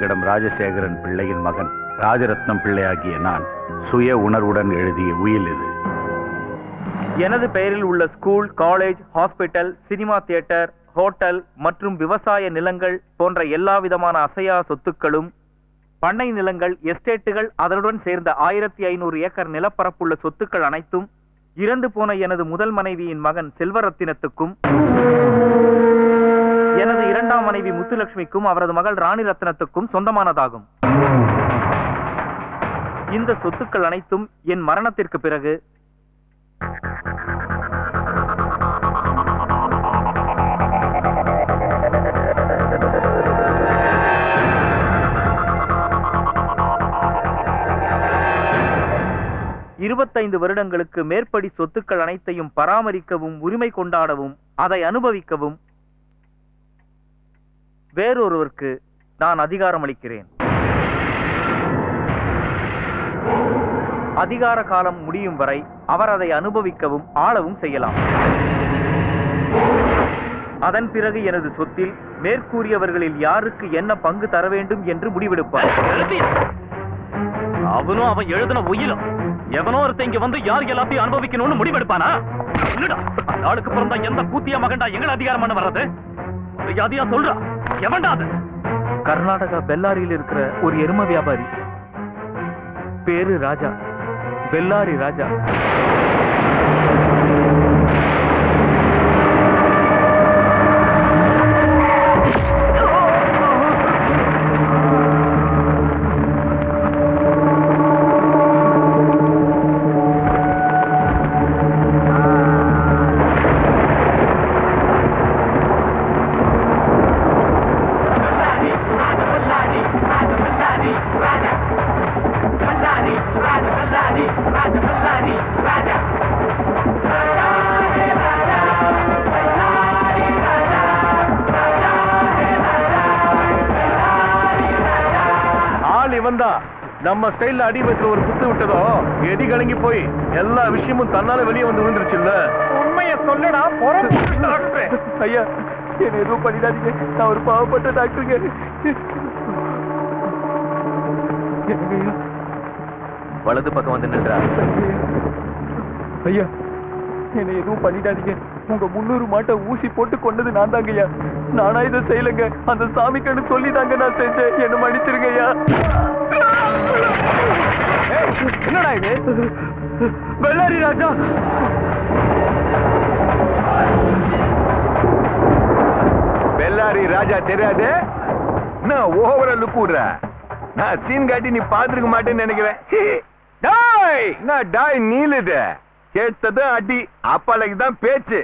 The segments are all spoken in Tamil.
வேங்கடம் ராஜசேகரன் பிள்ளையின் மகன் ராஜரத்னம் பிள்ளையாகிய நான் சுய உணர்வுடன் எழுதிய உயில் இது. எனது பெயரில் உள்ள school, college, hospital, cinema theatre, hotel மற்றும் விவசாய நிலங்கள் போன்ற எல்லா விதமான அசையா சொத்துக்களும், பண்ணை நிலங்கள், எஸ்டேட்டுகள், அதனுடன் சேர்ந்த 1500 ஏக்கர் நிலப்பரப்புள்ள சொத்துக்கள் அனைத்தும் இறந்து போன எனது முதல் மனைவியின் மகன் செல்வரத்தினத்துக்கும், எனது இரண்டாம் மனைவி முத்துலட்சுமிக்கும் அவரது மகள் ராணி ரத்னத்துக்கும் சொந்தமானதாகும். இந்த சொத்துக்கள் அனைத்தும் என் மரணத்திற்கு பிறகு வருடங்களுக்கு மேற்படி சொத்துக்கள் அனைத்தையும் பராமரிக்கவும், உரிமை கொண்டாடவும், அதை அனுபவிக்கவும் வேறொருவருக்கு நான் அதிகாரம் அளிக்கிறேன். அதிகார காலம் முடியும் வரை அவர் அதை அனுபவிக்கவும் ஆளவும் செய்யலாம். அதன் பிறகு எனது சொத்தில் மேற்கூறியவர்களில் யாருக்கு என்ன பங்கு தர வேண்டும் என்று முடிவெடுப்பார். அவனும் அவன் எழுதின உயிலும் எவனோ ஒருத்த இங்க வந்து யார் எல்லாத்தையும் அனுபவிக்கணும்னு முடிவெடுப்பானா? நாளுக்கு பிறந்தா எந்த கூத்திய மகன்டா எங்களை அதிகாரம் பண்ண வர்றது? யாதியா சொல்றா, எவன்டா அது? கர்நாடகா பெல்லாரியில் இருக்கிற ஒரு எரும வியாபாரி, பேரு ராஜா, பெல்லாரி ராஜா. நம்ம ஸ்டைல்ல அடி வைக்கிற ஒரு குத்து விட்டதோ எடி கலங்கி போய் எல்லா விஷயமும் தன்னால வெளியே வந்து விழுந்துருச்சுல்ல. உண்மையை சொல்லடா. ஐயா, என்ன எதுவும் பண்ணிடாதீங்க, நான் ஒரு பாவப்பட்ட டாக்டருங்க. வலது பக்கம் வந்து நின்றா. ஐயா, என்ன எதுவும் பண்ணிடாதீங்க. உங்க 300 மாட்டை ஊசி போட்டு கொண்டது நான் தாங்க ஐயா. நானா இதை செய்யலங்க, அந்த சாமிக்கன்னு சொல்லி தாங்க நான் செஞ்சேன். என்ன மன்னிச்சிருங்க ஐயா. என்னடா இது? பெல்லாரி ராஜா. பெல்லாரி ராஜா தெரியாது. நான் ஓவரா லுக் விடுற. நான் சீன் காட்டி நீ பாத்துருக்க மாட்டேன்னு நினைக்கிறேன். டாய் நான் டாய் நீலுது கேட்டது அடி. அப்பாலைக்கு தான் பேச்சு.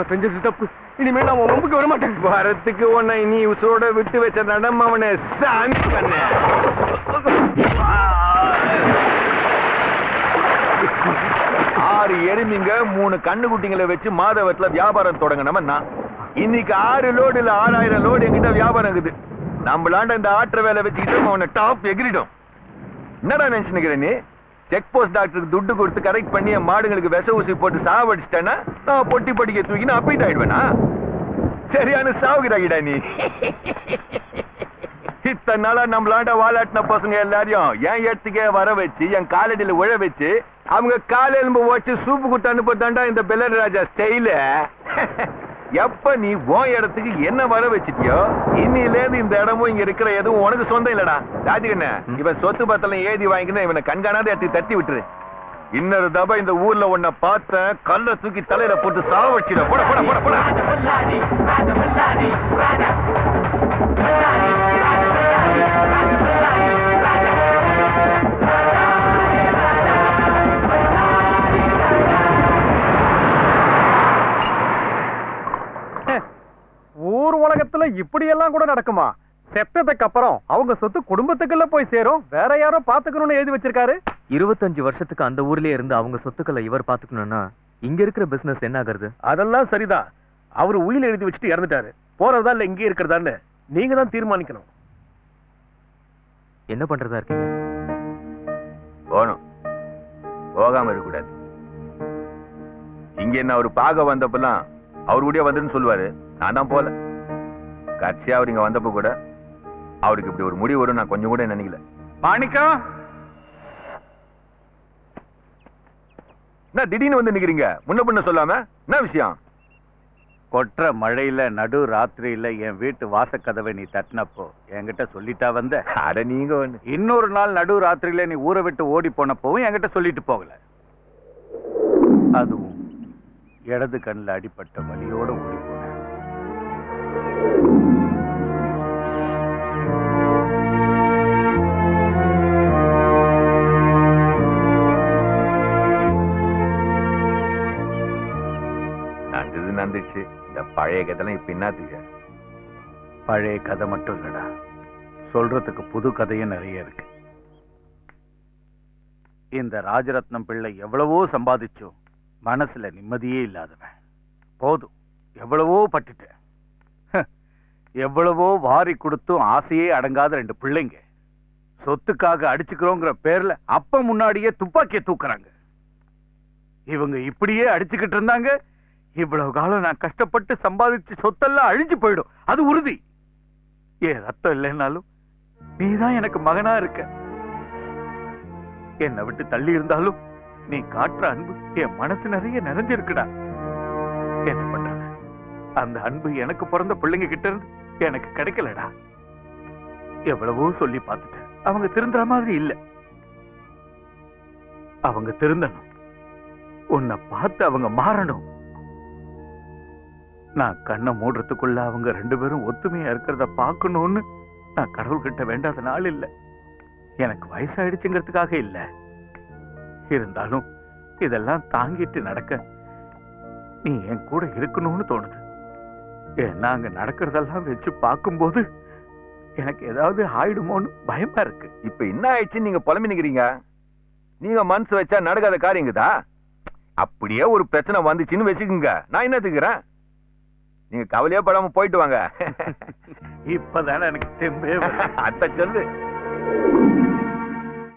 நான் செஞ்சது தப்பு. இனிமே நான் உன் வம்புக்கு வர மாட்டேன். வரத்துக்கு உன்னை நீ உசோட விட்டு வச்ச நடம் அவனை சாமி பண்ண. 6 எருமிங்க 3 கண்ணுக்குட்டிங்களை வச்சு மாதவத்துல வியாபாரம் தொடங்கினவன் நான். இன்னைக்கு 6 லோடு இல்ல 6000 லோடு என்கிட்ட வியாபாரம் இருக்குது. நம்மளாண்ட இந்த ஆற்ற வேலை வச்சுக்கிட்டு அவனை டாப் எகிரிடும். என்னடா நினைச்சுக்கிற நீ? செக் போஸ்ட் டாக்டருக்கு துட்டு கொடுத்து கரெக்ட் பண்ணி மாடுங்களுக்கு விஷ ஊசி போட்டு சாவடிச்சிட்டேன்னா நான் பொட்டி பொட்டிக்க தூக்கின்னு அப்பீட் ஆயிடுவேனா? சரியான சாவுகிறாகிடா நீ. இத்தனை நாளா நம்மளாண்ட வாலாட்டின பசங்க எல்லாரையும் என் இடத்துக்கே வர வச்சு என் காலடியில உழ வச்சு அவங்க கால எலும்பு வச்சு சூப்பு குட்டு அனுப்பதாண்டா இந்த பெல்லர் ராஜா ஸ்டைல. எப்ப நீ உன் இடத்துக்கு என்ன வர வச்சிட்டியோ இன்னில இருந்து இந்த இடமும் இங்க இருக்கிற எதுவும் உனக்கு சொந்தம் இல்லடா. ராஜகண்ண இவன் சொத்து பத்தலம் ஏதி வாங்கினா இவனை கண்காணாத இடத்துக்கு தட்டி விட்டுரு. இன்னொரு தபா இந்த ஊர்ல உன்னை பார்த்த கல்ல தூக்கி தலையில போட்டு சாவடிச்சிட. போட போட போட போட. ஊர் உலகத்துல இப்படி எல்லாம் கூட நடக்குமா? செத்ததுக்கு அப்புறம் அவங்க சொத்து குடும்பத்துக்குள்ள போய் சேரும், வேற யாரோ பாத்துக்கணும்னு எழுதி வச்சிருக்காரு. 25 வருஷத்துக்கு அந்த ஊர்லயே இருந்து அவங்க சொத்துக்களை இவர் பாத்துக்கணும்னா இங்க இருக்கிற பிசினஸ் என்ன ஆகுறது? அதெல்லாம் சரிதான். அவரு உயிர் எழுதி வச்சுட்டு இறந்துட்டாரு. போறதா இல்ல இங்கே இருக்கிறதான்னு நீங்க தான் தீர்மானிக்கணும். என்ன பண்றதா இருக்கீங்க? போகணும், போகாம இருக்கக்கூடாது. இங்க என்ன அவரு பாக வந்தப்பெல்லாம் அவரு கூட வந்துன்னு சொல்லுவாரு. நான் தான் போல. கட்சியா அவர் இங்க வந்தப்ப கூட அவருக்கு இப்படி ஒரு முடிவு வரும் நான் கொஞ்சம் கூட நினைக்கல. மாணிக்கம், என்ன திடீர்னு வந்து நிக்கிறீங்க? முன்ன பின்ன சொல்லாம என்ன விஷயம்? கொற்ற மழையில நடு ராத்திரியில என் வீட்டு வாசக்கதவை நீ தட்டினப்போ என்கிட்ட சொல்லிட்டா வந்த. அட நீங்க ஒண்ணு. இன்னொரு நாள் நடு ராத்திரியில நீ ஊரை விட்டு ஓடி போனப்பவும் என்கிட்ட சொல்லிட்டு போகல. அதுவும் இடது கண்ணில் அடிப்பட்ட வலியோட ஓடி போன. நடந்தது நடந்துச்சு. இந்த பழைய கதைலாம் இப்ப என்னத்துக்கு? பழைய கதை மட்டும் இல்லடா, சொல்றதுக்கு புது கதையும் நிறைய இருக்கு. இந்த ராஜரத்னம் பிள்ளை எவ்வளவோ சம்பாதிச்சோம், மனசுல நிம்மதியே இல்லாதவன். போதும், எவ்வளவோ பட்டுட்டேன். எவ்வளவோ வாரி கொடுத்தும் ஆசையே அடங்காத 2 பிள்ளைங்க சொத்துக்காக அடிச்சுக்கிறோங்கிற பேர்ல அப்ப முன்னாடியே துப்பாக்கியை தூக்குறாங்க. இவங்க இப்படியே அடிச்சுக்கிட்டு இருந்தாங்க, இவ்வளவு காலம் நான் கஷ்டப்பட்டு சம்பாதிச்சு சொத்தெல்லாம் அழிஞ்சு போயிடும், அது உறுதி. ஏன் ரத்தம் இல்லைன்னாலும் நீதான் எனக்கு மகனா இருக்க. என்னை விட்டு தள்ளி இருந்தாலும் நீ காட்டுற அன்பு என் மனசு நிறைய நிறைஞ்சிருக்குடா. என்ன பண்றது? அந்த அன்பு எனக்கு பிறந்த பிள்ளைங்க கிட்ட இருந்து எனக்கு கிடைக்கலடா. எவ்வளவோ சொல்லி பார்த்துட்டேன், அவங்க திருந்துற மாதிரி இல்ல. அவங்க திருந்தணும், உன்னை பார்த்து அவங்க மாறணும். நான் கண்ணை மூடுறதுக்குள்ள அவங்க 2 பேரும் ஒத்துமையா இருக்கிறத பார்க்கணும்னு நான் கடவுள்கிட்ட வேண்டாத நாள் இல்ல. எனக்கு வயசாயிடுச்சுங்கிறதுக்காக இல்ல, இருந்தாலும் இதெல்லாம் தாங்கிட்டு நடக்க நீ என் கூட இருக்கணும்னு தோணுது. ஏன்னா அங்க நடக்கிறதெல்லாம் வச்சு பார்க்கும்போது எனக்கு ஏதாவது ஆயிடுமோன்னு பயமா இருக்கு. இப்ப என்ன ஆயிடுச்சு நீங்க புலம்பி நிக்கிறீங்க? நீங்க மனசு வச்சா நடக்காத காரியங்கதா. அப்படியே ஒரு பிரச்சனை வந்துச்சுன்னு வச்சுக்கோங்க, நான் என்ன தூக்குறேன்? நீங்க கவலையே படாம போயிட்டு வாங்க. இப்பதானே எனக்கு தெம்பே அத சொல்லு.